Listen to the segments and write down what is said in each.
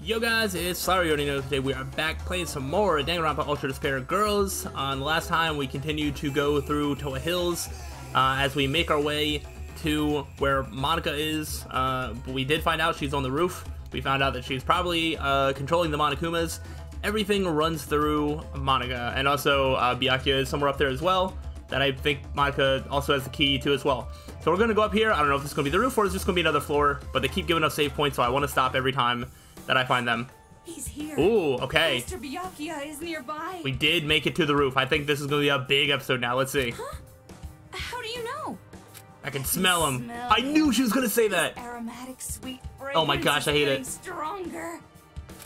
Yo guys, it's slyroh. You already know today we are back playing some more Danganronpa Ultra Despair Girls. The last time we continued to go through Toa Hills as we make our way to where Monaca is. We did find out she's on the roof. We found out that she's probably controlling the Monokumas. Everything runs through Monaca, and also Bianchia is somewhere up there as well that I think Monaca also has the key to as well. So we're going to go up here. I don't know if it's going to be the roof or it's just going to be another floor, but they keep giving us save points, so I want to stop every time that I find them. He's here. Ooh, okay. Mr. Bianchia is nearby. We did make it to the roof. I think this is going to be a big episode now. Let's see. Huh? How do you know? I can smell him. I knew she was going to say that. Aromatic sweet fragrance. Oh my gosh, I hate it. Stronger.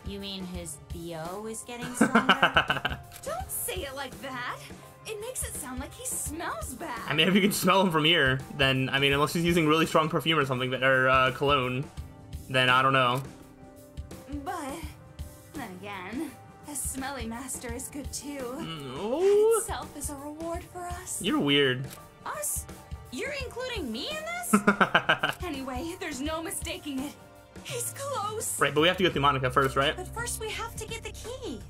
You mean his BO is getting stronger? Don't say it like that. It makes it sound like he smells bad. I mean, if you can smell him from here, then, I mean, unless he's using really strong perfume or something, or cologne, then I don't know. But, then again, a smelly master is good too. No. That itself is a reward for us. You're weird. Us? You're including me in this? Anyway, there's no mistaking it. He's close. Right, but we have to go through Monaca first, right? But first we have to get the key.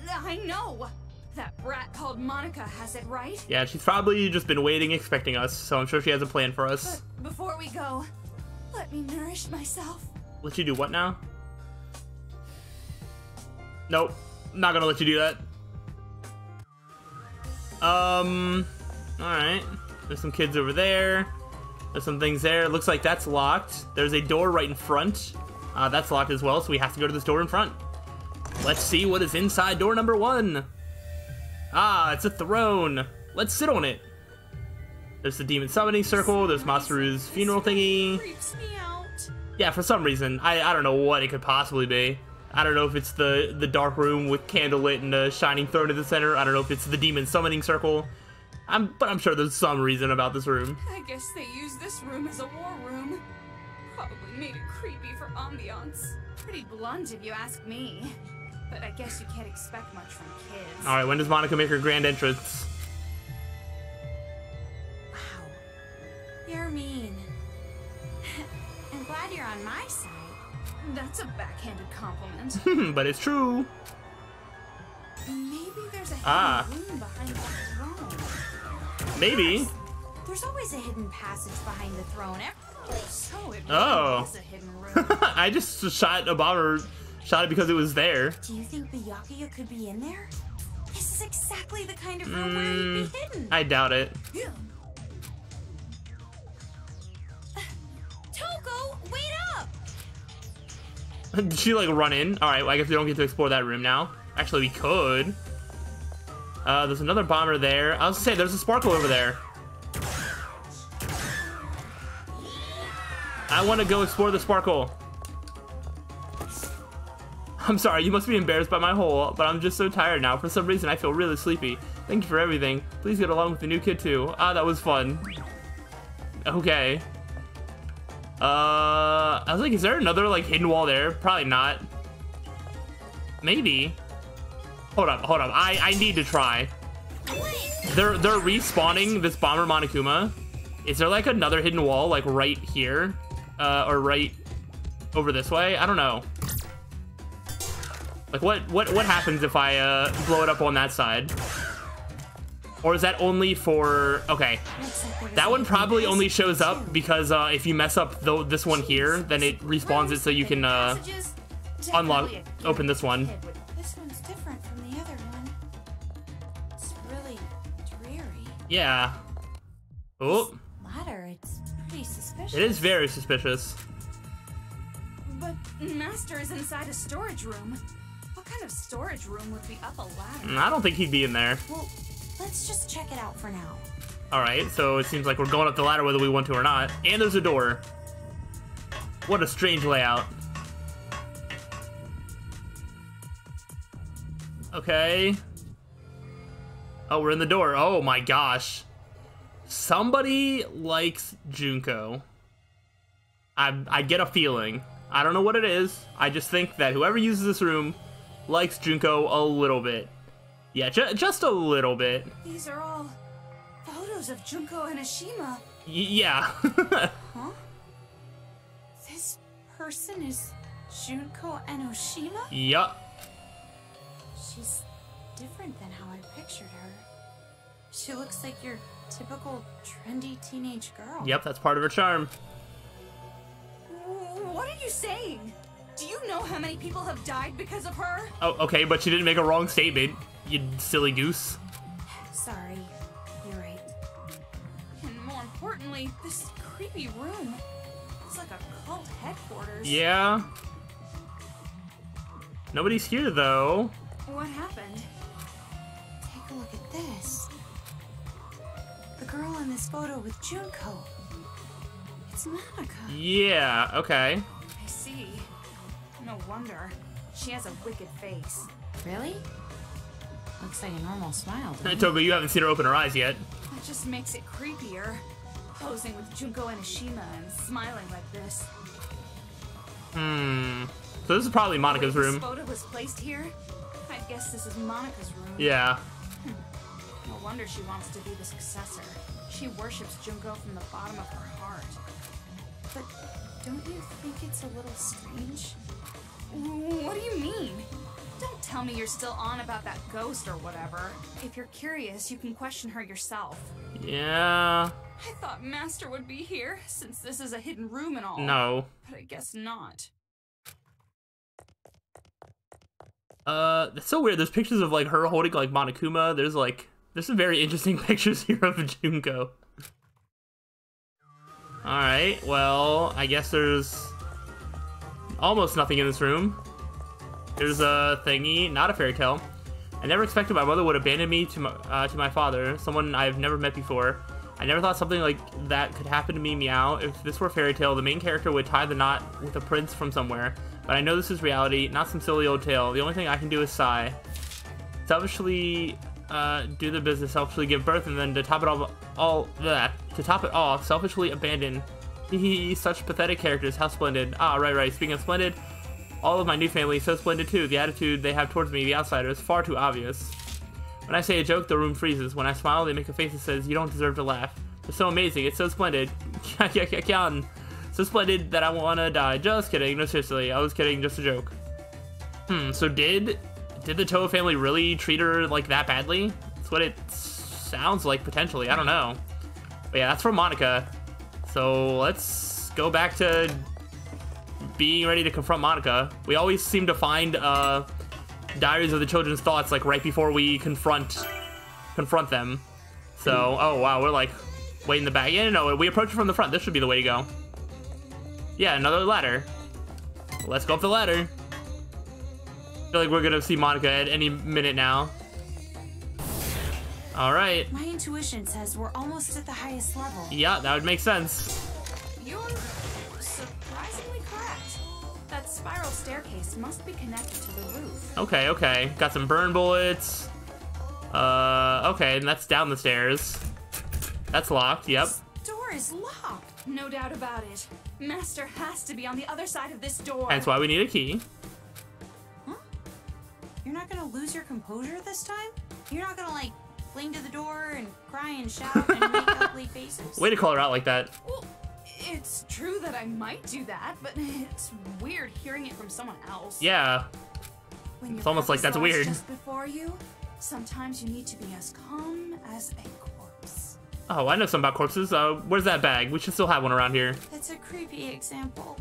I know. That brat called Monaca has it, right? Yeah, she's probably just been waiting, expecting us, so I'm sure she has a plan for us. But before we go, let me nourish myself. Let you do what now? Nope, not gonna let you do that. Alright. There's some kids over there. There's some things there. Looks like that's locked. There's a door right in front. That's locked as well, so we have to go to this door in front. Let's see what is inside door number 1. Ah, it's a throne. Let's sit on it. There's the demon summoning circle. There's Masaru's funeral thingy. Creeps me out. Yeah, for some reason. I don't know what it could possibly be. I don't know if it's the dark room with candlelit and a shining throne at the center. I don't know if it's the demon summoning circle. But I'm sure there's some reason about this room. I guess they use this room as a war room. Probably made it creepy for ambiance. Pretty blunt if you ask me. But I guess you can't expect much from kids. Alright, when does Monaca make her grand entrance? Wow. You're mean. I'm glad you're on my side. That's a backhanded compliment. But it's true. Maybe there's a hidden room behind the throne. Maybe. Yes. There's always a hidden passage behind the throne. So it Oh. is a hidden room. I just shot a bomber. Shot it because it was there. Do you think Bianchia could be in there? This is exactly the kind of room where he'd be hidden. I doubt it. Toko, wait up! Did she like run in? Alright, well, I guess we don't get to explore that room now. Actually, we could. There's another bomber there. I was gonna say, there's a sparkle over there. I want to go explore the sparkle. I'm sorry, you must be embarrassed by my hole, but I'm just so tired now. For some reason, I feel really sleepy. Thank you for everything. Please get along with the new kid, too. Ah, that was fun. Okay. I was like, is there another, like, hidden wall there? Probably not. Maybe. Hold up. I need to try. They're respawning this bomber Monokuma. Is there, like, another hidden wall, like, right here? Or right over this way? I don't know. Like, what happens if I, blow it up on that side? Or is that only for... Okay. That one probably only shows up because, if you mess up this one here, then it respawns it so you can, open this one. This one's different from the other one. It's really dreary. Yeah. Oh. Ladder, it's pretty suspicious. It is very suspicious. But Master is inside a storage room. What kind of storage room would be up a ladder? I don't think he'd be in there. Well, let's just check it out for now. Alright, so it seems like we're going up the ladder whether we want to or not. And there's a door. What a strange layout. Okay. Oh, we're in the door. Oh my gosh. Somebody likes Junko. I get a feeling. I don't know what it is. I just think that whoever uses this room likes Junko a little bit. Yeah, just a little bit. These are all photos of Junko and Ashima. Yeah. Huh? This person is Junko Enoshima? Yup. She's different than how I pictured her. She looks like your typical trendy teenage girl. Yep, that's part of her charm. What are you saying? Do you know how many people have died because of her? Oh, okay, but she didn't make a wrong statement, you silly goose. Sorry, you're right. And more importantly, this creepy room. It's like a cult headquarters. Yeah. Nobody's here, though. What happened? Take a look at this. The girl in this photo with Junko. It's Monaca. Yeah, okay. I see. No wonder. She has a wicked face. Really? Looks like a normal smile. Togo, you haven't seen her open her eyes yet. That just makes it creepier. Posing with Junko Enoshima and smiling like this. So this is probably Monika's This room. photo was placed here? I guess this is Monika's room. Yeah. No wonder she wants to be the successor. She worships Junko from the bottom of her heart. But don't you think it's a little strange? What do you mean? Don't tell me you're still on about that ghost or whatever. If you're curious, you can question her yourself. Yeah. I thought Master would be here, since this is a hidden room and all. No. But I guess not. That's so weird. There's pictures of, like, her holding, like, Monokuma. There's some very interesting pictures here of Junko. Alright, well, I guess there's almost nothing in this room. There's a thingy, not a fairy tale. I never expected my mother would abandon me to my father, someone I've never met before. I never thought something like that could happen to me, meow. If this were a fairy tale, the main character would tie the knot with a prince from somewhere. But I know this is reality, not some silly old tale. The only thing I can do is sigh. Selfishly do the business, selfishly give birth, and then to top it off, selfishly abandon. Hehe, such pathetic characters, how splendid. Ah, right. Speaking of splendid, all of my new family is so splendid too. The attitude they have towards me, the outsider, is far too obvious. When I say a joke, the room freezes. When I smile, they make a face that says, you don't deserve to laugh. It's so amazing. It's so splendid. So splendid that I want to die. Just kidding. No, seriously. I was kidding. Just a joke. So did the Toho family really treat her, like, that badly? That's what it sounds like, potentially. I don't know. But yeah, that's from Monaca. So let's go back to being ready to confront Monaca. We always seem to find, Diaries of the Children's Thoughts, like, right before we confront them. So, oh, wow, we're, like, way in the back. Yeah, no, we approach it from the front. This should be the way to go. Yeah, another ladder. Let's go up the ladder. I feel like we're gonna see Monaca at any minute now. Alright. My intuition says we're almost at the highest level. Yeah, that would make sense. You're surprisingly correct. That spiral staircase must be connected to the roof. Okay. Got some burn bullets. Okay, and that's down the stairs. That's locked, yep. This door is locked. No doubt about it. Master has to be on the other side of this door. That's why we need a key. Huh? You're not gonna lose your composure this time? You're not gonna, like, cling to the door and cry and shout and make ugly faces? Way to call her out like that. Well, it's true that I might do that, but it's weird hearing it from someone else. Yeah. When It's almost like that's weird. Just before you, sometimes you need to be as calm as a corpse. Oh, I know something about corpses. Where's that bag? We should still have one around here. That's a creepy example.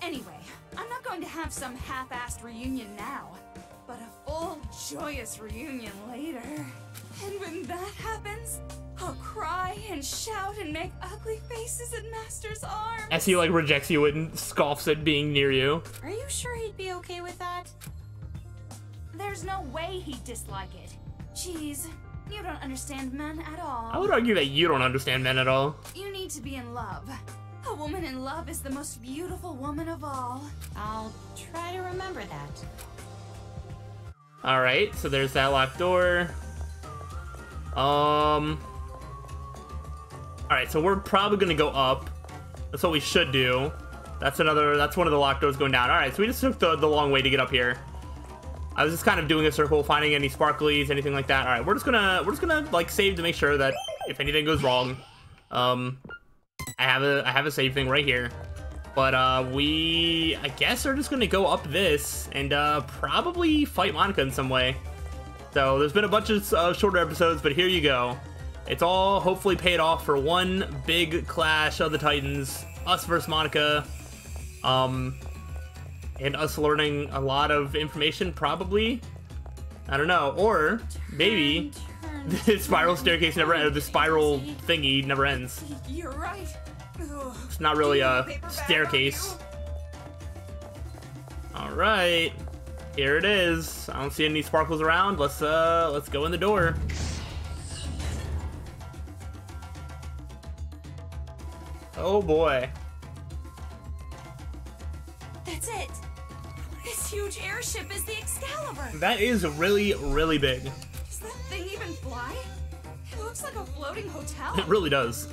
Anyway, I'm not going to have some half-assed reunion now, but a full, joyous reunion later. And when that happens, I'll cry and shout and make ugly faces at Master's arms. As he, like, rejects you and scoffs at being near you. Are you sure he'd be okay with that? There's no way he'd dislike it. Jeez, you don't understand men at all. I would argue that you don't understand men at all. You need to be in love. A woman in love is the most beautiful woman of all. I'll try to remember that. Alright, so there's that locked door. Alright, so we're probably gonna go up. That's what we should do. That's one of the locked doors going down. Alright, so we just took the long way to get up here. I was just kind of doing a circle, finding any sparklies, anything like that. Alright, we're just gonna like save to make sure that if anything goes wrong, I have a save thing right here. But we, I guess, are just gonna go up this and probably fight Monaca in some way. So there's been a bunch of shorter episodes, but here you go. It's all hopefully paid off for one big clash of the Titans, us versus Monaca, and us learning a lot of information, probably. I don't know, or maybe the spiral staircase never ends, the spiral thingy never ends. You're right. Ugh. It's not really a staircase. All right, here it is. I don't see any sparkles around. Let's go in the door. Oh boy. That's it. This huge airship is the Excalibur. That is really, really big. Does that thing even fly? It looks like a floating hotel. It really does.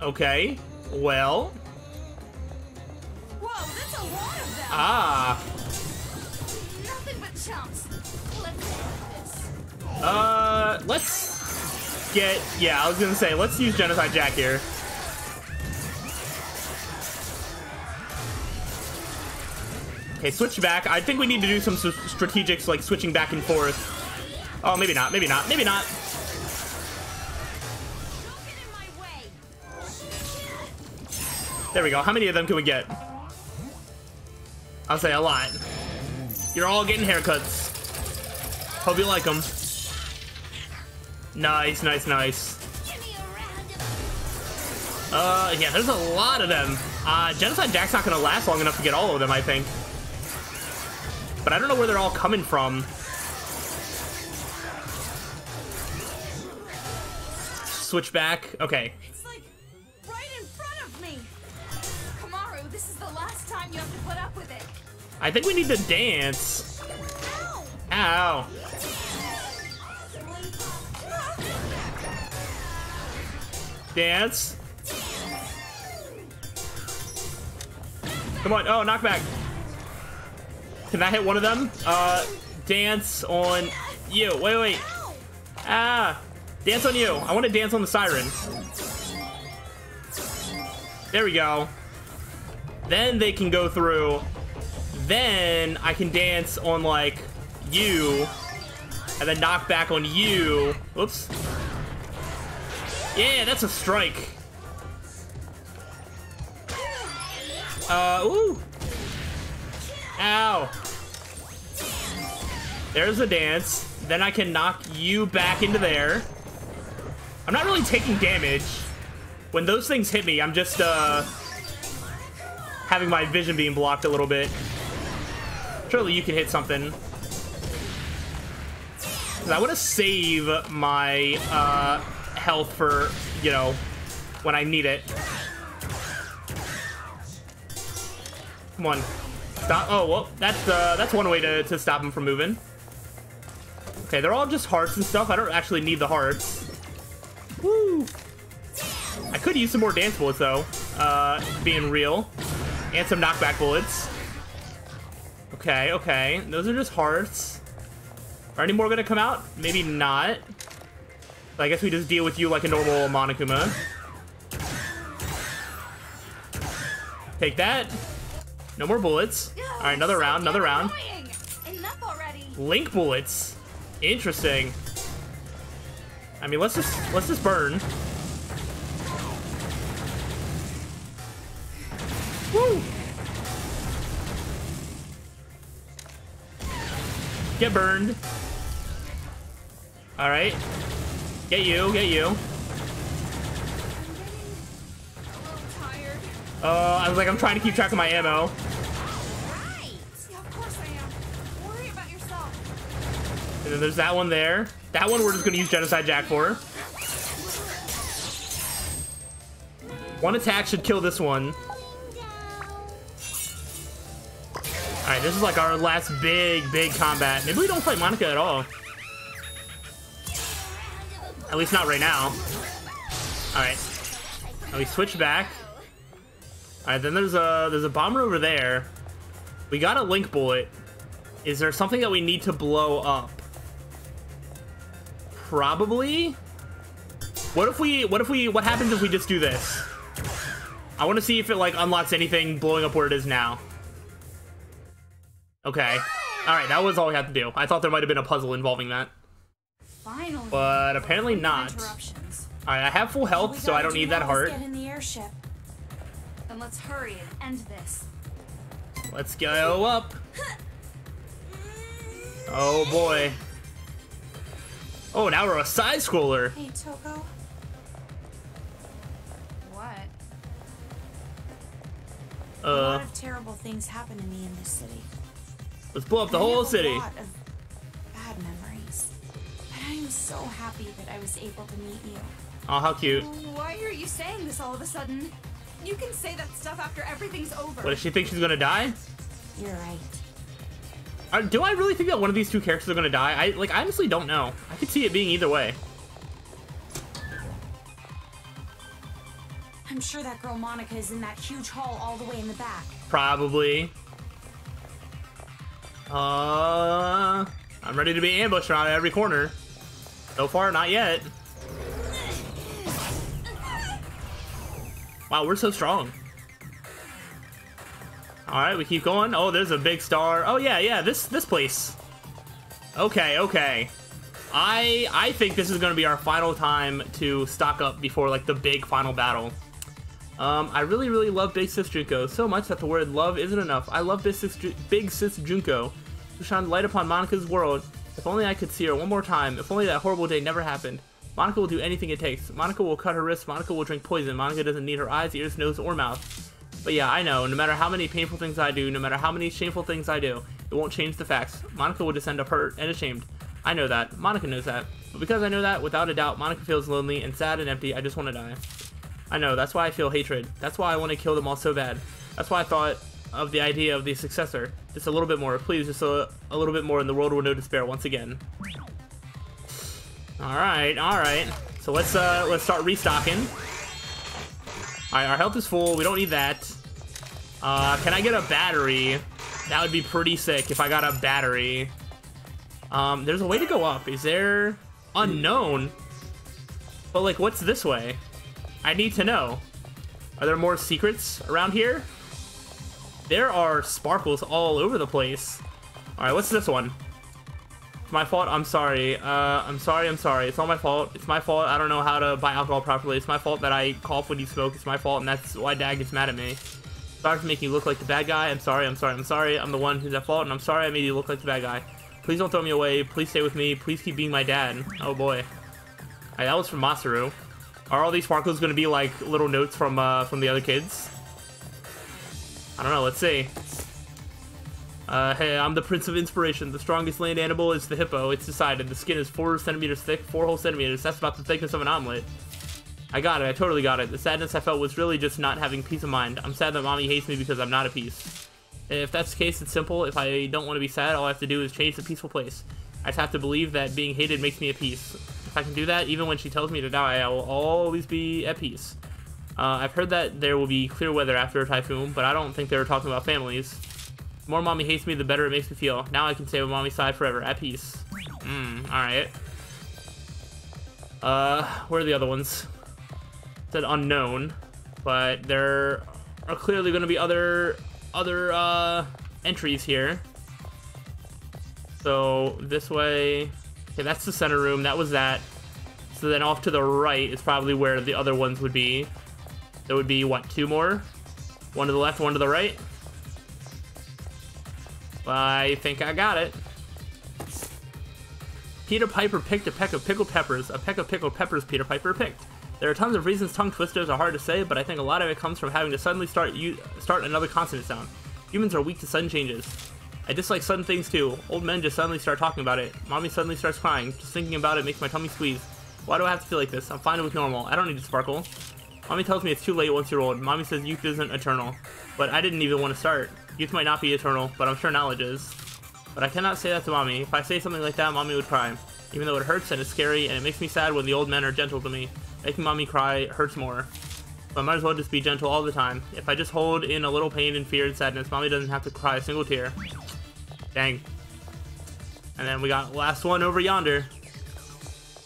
Okay, well. Whoa, that's a lot of them. Ah. Nothing but chumps. Let's get, yeah, I was gonna say, let's use Genocide Jack here. Okay, switch back. I think we need to do some strategics, like switching back and forth. Oh, maybe not, maybe not, maybe not. There we go. How many of them can we get? I'll say a lot. You're all getting haircuts. Hope you like them. Nice, nice, nice. Yeah, there's a lot of them. Genocide Jack's not gonna last long enough to get all of them, I think. But I don't know where they're all coming from. Switch back. Okay. It's like right in front of me. Kamaru, this is the last time you have to put up with it. I think we need to dance. Ow. Dance. Come on. Oh, knockback. Can that hit one of them? Dance on you. Wait, wait. Ah. Dance on you. I want to dance on the siren. There we go. Then they can go through. Then I can dance on, like, you. And then knock back on you. Whoops. Yeah, that's a strike. Ooh. Ow. There's a dance. Then I can knock you back into there. I'm not really taking damage. When those things hit me, I'm just, having my vision being blocked a little bit. Surely you can hit something. 'Cause I want to save my, health for, you know, when I need it. Come on. Stop. Oh, well, that's one way to stop him from moving. Okay, they're all just hearts and stuff. I don't actually need the hearts. Woo! I could use some more dance bullets, though, being real. And some knockback bullets. Okay, okay. Those are just hearts. Are any more gonna come out? Maybe not. I guess we just deal with you like a normal Monokuma. Take that. No more bullets. Alright, another round, another round. Enough already. Link bullets. Interesting. I mean, let's just burn. Woo! Get burned. Alright. Get you, get you. I was like, I'm trying to keep track of my ammo. Right. Yeah, of course I am. Worry about yourself. And then there's that one there. That one we're just gonna use Genocide Jack for. One attack should kill this one. Alright, this is like our last big combat. Maybe we don't fight Monaca at all. At least not right now. Alright. Now we switch back. Alright, then there's a bomber over there. We got a link bullet. Is there something that we need to blow up? Probably. What happens if we just do this? I want to see if it, like, unlocks anything blowing up where it is now. Okay. Alright, that was all we had to do. I thought there might have been a puzzle involving that. Finally. But apparently not. Alright, I have full health, so I don't need that heart. Get in the airship. Then let's hurry and end this. Let's go up. Oh boy. Oh, now we're a side scroller. Hey, Toko. What? A lot of terrible things happen to me in this city. Let's blow up the whole city. I have a lot of bad memories. But I am so happy that I was able to meet you. Oh, how cute. Why are you saying this all of a sudden? You can say that stuff after everything's over. What, does she think she's gonna die? You're right. Do I really think that one of these two characters are gonna die? I honestly don't know. I could see it being either way. I'm sure that girl Monaca is in that huge hall all the way in the back. Probably. I'm ready to be ambushed around every corner. So far, not yet. Wow, we're so strong. Alright, we keep going. Oh, there's a big star. Oh, yeah, this place. Okay. I think this is going to be our final time to stock up before, like, the big final battle. I really love Big Sis Junko so much that the word love isn't enough. I love Big Sis Junko, who shined light upon Monika's world. If only I could see her one more time. If only that horrible day never happened. Monaca will do anything it takes. Monaca will cut her wrists. Monaca will drink poison. Monaca doesn't need her eyes, ears, nose, or mouth. But yeah, I know. No matter how many painful things I do, no matter how many shameful things I do, it won't change the facts. Monaca will just end up hurt and ashamed. I know that. Monaca knows that. But because I know that, without a doubt, Monaca feels lonely and sad and empty. I just want to die. I know. That's why I feel hatred. That's why I want to kill them all so bad. That's why I thought of the idea of the successor. Just a little bit more. Please, just a little bit more, and the world will know despair once again. Alright. So let's start restocking. Alright, our health is full. We don't need that. Can I get a battery? That would be pretty sick if I got a battery. There's a way to go up. Is there? Unknown? But, like, what's this way? I need to know. Are there more secrets around here? There are sparkles all over the place. Alright, what's this one? It's my fault. I'm sorry. I'm sorry. It's all my fault. It's my fault. I don't know how to buy alcohol properly. It's my fault that I cough when you smoke. It's my fault, and that's why Dad gets mad at me. Sorry for making you look like the bad guy. I'm sorry. I'm the one who's at fault, and I'm sorry I made you look like the bad guy. Please don't throw me away. Please stay with me. Please keep being my dad. Oh boy. Alright, that was from Masaru. Are all these sparkles going to be like little notes from the other kids? I don't know. Let's see. Hey, I'm the Prince of Inspiration. The strongest land animal is the hippo. It's decided. The skin is 4 centimeters thick, 4 whole centimeters. That's about the thickness of an omelet. I got it. I totally got it. The sadness I felt was really just not having peace of mind. I'm sad that Mommy hates me because I'm not at peace. If that's the case, it's simple. If I don't want to be sad, all I have to do is change the peaceful place. I just have to believe that being hated makes me at peace. If I can do that, even when she tells me to die, I will always be at peace. I've heard that there will be clear weather after a typhoon, but I don't think they were talking about families. The more Mommy hates me, the better it makes me feel. Now I can stay with Mommy's side forever, at peace. Alright. Where are the other ones? It said unknown, but there are clearly going to be other entries here. So this way, okay, that's the center room. That was that. So then off to the right is probably where the other ones would be. There would be what, 2 more? One to the left, one to the right. I think I got it. Peter Piper picked a peck of pickled peppers. A peck of pickled peppers Peter Piper picked. There are tons of reasons tongue twisters are hard to say, but I think a lot of it comes from having to suddenly start another consonant sound. Humans are weak to sudden changes. I dislike sudden things too. Old men just suddenly start talking about it. Mommy suddenly starts crying. Just thinking about it makes my tummy squeeze. Why do I have to feel like this? I'm fine with normal. I don't need to sparkle. Mommy tells me it's too late once you're old. Mommy says youth isn't eternal. But I didn't even want to start. Youth might not be eternal, but I'm sure knowledge is. But I cannot say that to Mommy. If I say something like that, Mommy would cry. Even though it hurts and it's scary, and it makes me sad when the old men are gentle to me. Making Mommy cry hurts more. So I might as well just be gentle all the time. If I just hold in a little pain and fear and sadness, Mommy doesn't have to cry a single tear. Dang. And then we got last one over yonder.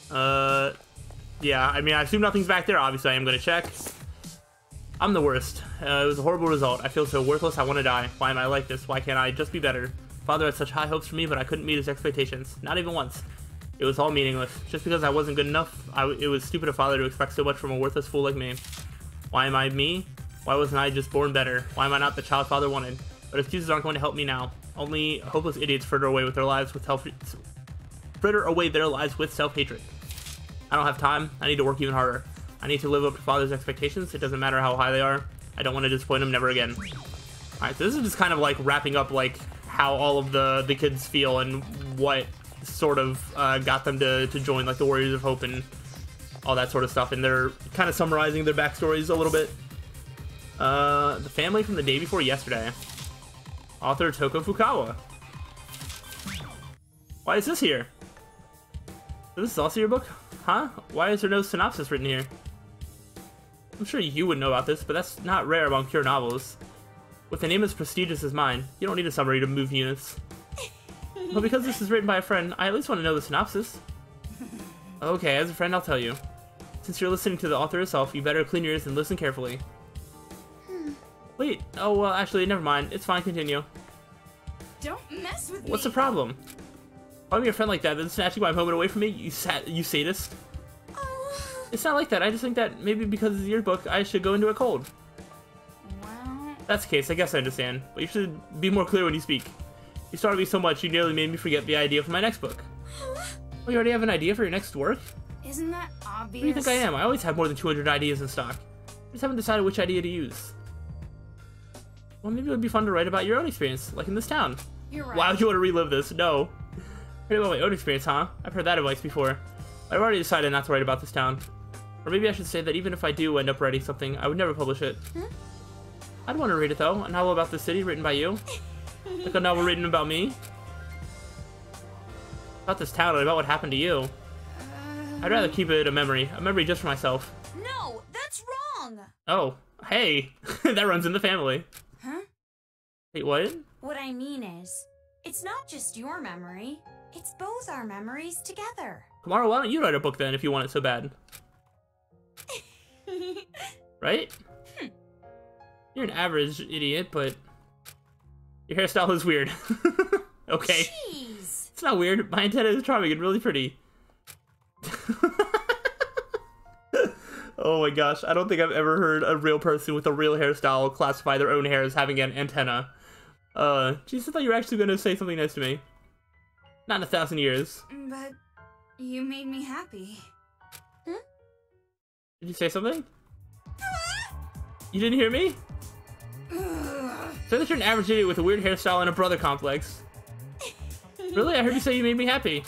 Yeah, I mean, I assume nothing's back there. Obviously, I am going to check. I'm the worst. It was a horrible result. I feel so worthless, I want to die. Why am I like this? Why can't I just be better? Father had such high hopes for me, but I couldn't meet his expectations. Not even once. It was all meaningless. Just because I wasn't good enough, it was stupid of Father to expect so much from a worthless fool like me. Why am I me? Why wasn't I just born better? Why am I not the child Father wanted? But excuses aren't going to help me now. Only hopeless idiots fritter away with their lives with self-hatred. I don't have time. I need to work even harder. I need to live up to Father's expectations. It doesn't matter how high they are. I don't want to disappoint him never again. Alright, so this is just kind of like wrapping up like how all of the kids feel and what sort of got them to join like the Warriors of Hope and all that sort of stuff. And they're kind of summarizing their backstories a little bit. The family from the day before yesterday. Author Toko Fukawa. Why is this here? So this is also your book? Huh? Why is there no synopsis written here? I'm sure you would know about this, but that's not rare among pure novels. With a name as prestigious as mine, you don't need a summary to move units. But because this is written by a friend, I at least want to know the synopsis. Okay, as a friend, I'll tell you. Since you're listening to the author herself, you better clean your ears and listen carefully. Wait, oh, well, actually, never mind. It's fine, continue. Don't mess with me. What's the problem? If I'm your friend like that, then snatching my moment away from me, you sadist. Oh. It's not like that. I just think that maybe because it's your book, I should go into it cold. Well... That's the case. I guess I understand. But you should be more clear when you speak. You startled me so much, you nearly made me forget the idea for my next book. Oh, you already have an idea for your next work? Isn't that obvious? What do you think I am? I always have more than 200 ideas in stock. I just haven't decided which idea to use. Well, maybe it would be fun to write about your own experience, like in this town. You're right. Why would you want to relive this? No. Write about my own experience, huh? I've heard that advice before. I've already decided not to write about this town. Or maybe I should say that even if I do end up writing something, I would never publish it. Huh? I'd want to read it, though. A novel about the city written by you. Like a novel written about me. About this town and about what happened to you. I'd rather keep it a memory just for myself. No, that's wrong! Oh, hey. That runs in the family. Huh? Wait, what? What I mean is, it's not just your memory, it's both our memories together. Kamara, why don't you write a book then if you want it so bad? Right? You're an average idiot, but your hairstyle is weird. Okay. Jeez. It's not weird. My antenna is charming and really pretty. Oh my gosh, I don't think I've ever heard a real person with a real hairstyle classify their own hair as having an antenna. Jeez, I thought you were actually gonna say something nice to me. Not in 1,000 years. But you made me happy. Huh? Did you say something? You didn't hear me? Say that you're an average idiot with a weird hairstyle and a brother complex. Really? I heard you say you made me happy.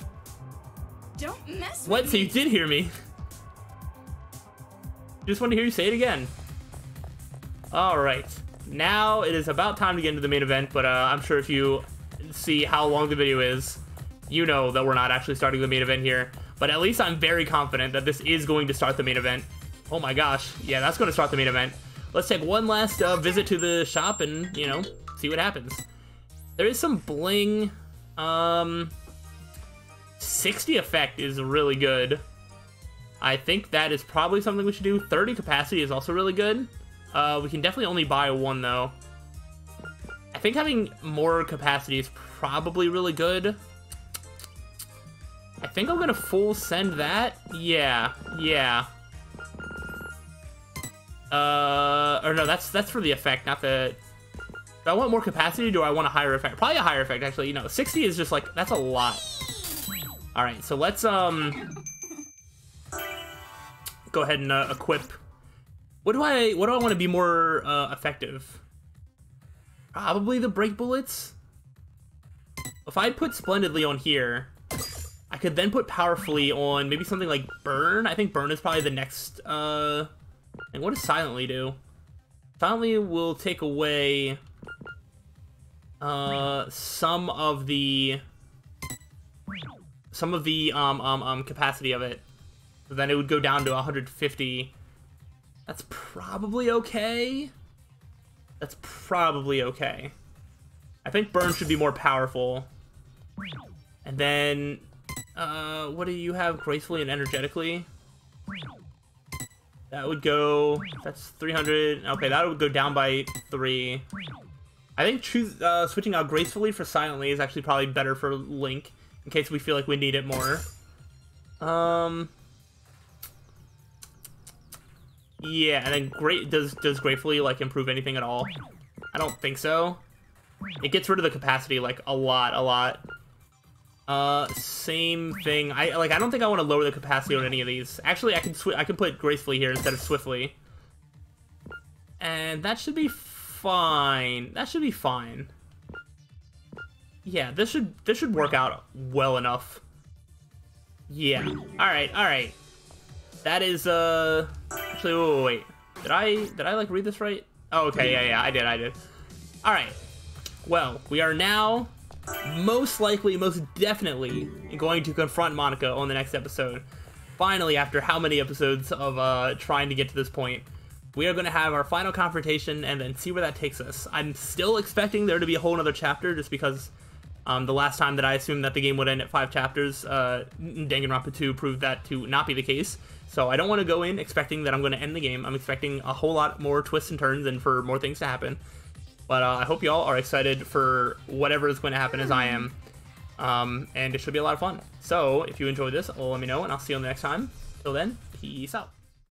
Don't mess with What? me. So you did hear me? Just want to hear you say it again. Alright. Now it is about time to get into the main event, but I'm sure if you see how long the video is, you know that we're not actually starting the main event here. But at least I'm very confident that this is going to start the main event. Oh my gosh. Yeah, that's going to start the main event. Let's take one last visit to the shop and, you know, see what happens. There is some bling. 60 effect is really good. I think that is probably something we should do. 30 capacity is also really good. We can definitely only buy one, though. I think having more capacity is probably really good. I think I'm gonna full send that. Yeah. Or no, that's for the effect, not the... Do I want more capacity, or do I want a higher effect? Probably a higher effect, actually. You know, 60 is just, like, that's a lot. Alright, so let's, go ahead and, equip. What do I want to be more, effective? Probably the break bullets? If I put splendidly on here, I could then put powerfully on maybe something like burn. I think burn is probably the next, and what does silently do? Silently will take away some of the capacity of it. So then it would go down to 150. That's probably okay. That's probably okay. I think burn should be more powerful. And then what do you have gracefully and energetically? That would go... That's 300. Okay, that would go down by 3. I think switching out gracefully for silently is actually probably better for Link, in case we feel like we need it more. Yeah, and then does gratefully like improve anything at all? I don't think so. It gets rid of the capacity like a lot. Same thing. I don't think I want to lower the capacity on any of these. Actually, I can put gracefully here instead of swiftly. And that should be fine. That should be fine. Yeah, this should work out well enough. Yeah. All right. That is actually wait. Did I like read this right? Oh, okay. Yeah, I did. All right. Well, we are now most likely, most definitely going to confront Monaca on the next episode. Finally, after how many episodes of trying to get to this point, we are going to have our final confrontation and then see where that takes us. I'm still expecting there to be a whole other chapter, just because the last time that I assumed that the game would end at 5 chapters, Danganronpa 2 proved that to not be the case. So I don't want to go in expecting that I'm going to end the game. I'm expecting a whole lot more twists and turns and for more things to happen. But I hope y'all are excited for whatever is going to happen as I am. And it should be a lot of fun. So if you enjoyed this, let me know, and I'll see you on the next time. Till then, peace out.